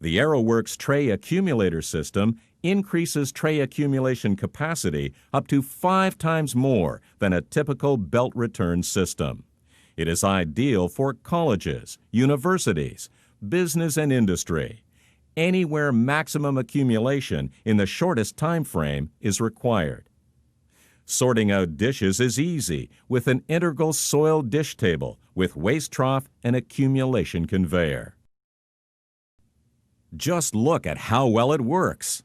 The Aerowerks tray accumulator system increases tray accumulation capacity up to 5 times more than a typical belt return system. It is ideal for colleges, universities, business and industry. Anywhere maximum accumulation in the shortest time frame is required. Sorting out dishes is easy with an integral soil dish table with waste trough and accumulation conveyor. Just look at how well it works.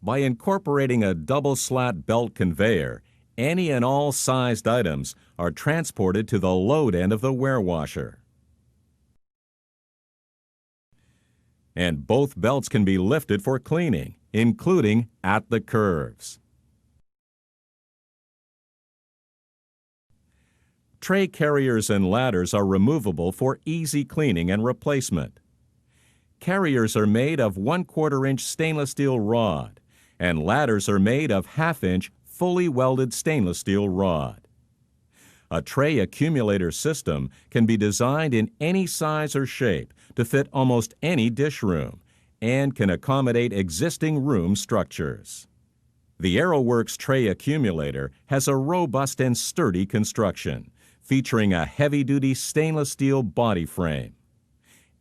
By incorporating a double slat belt conveyor, any and all sized items are transported to the load end of the warewasher. And both belts can be lifted for cleaning, including at the curves. Tray carriers and ladders are removable for easy cleaning and replacement. Carriers are made of 1/4 inch stainless steel rod, and ladders are made of 1/2 inch fully welded stainless steel rod. A tray accumulator system can be designed in any size or shape to fit almost any dish room and can accommodate existing room structures. The Aerowerks tray accumulator has a robust and sturdy construction, featuring a heavy-duty stainless steel body frame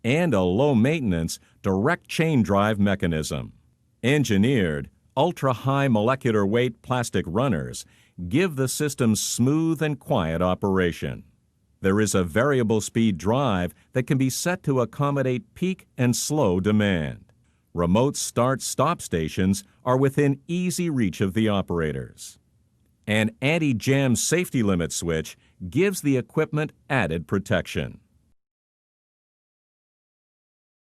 and a low-maintenance direct chain drive mechanism. Engineered, ultra-high molecular weight plastic runners give the system smooth and quiet operation. There is a variable speed drive that can be set to accommodate peak and slow demand. Remote start-stop stations are within easy reach of the operators. An anti-jam safety limit switch gives the equipment added protection.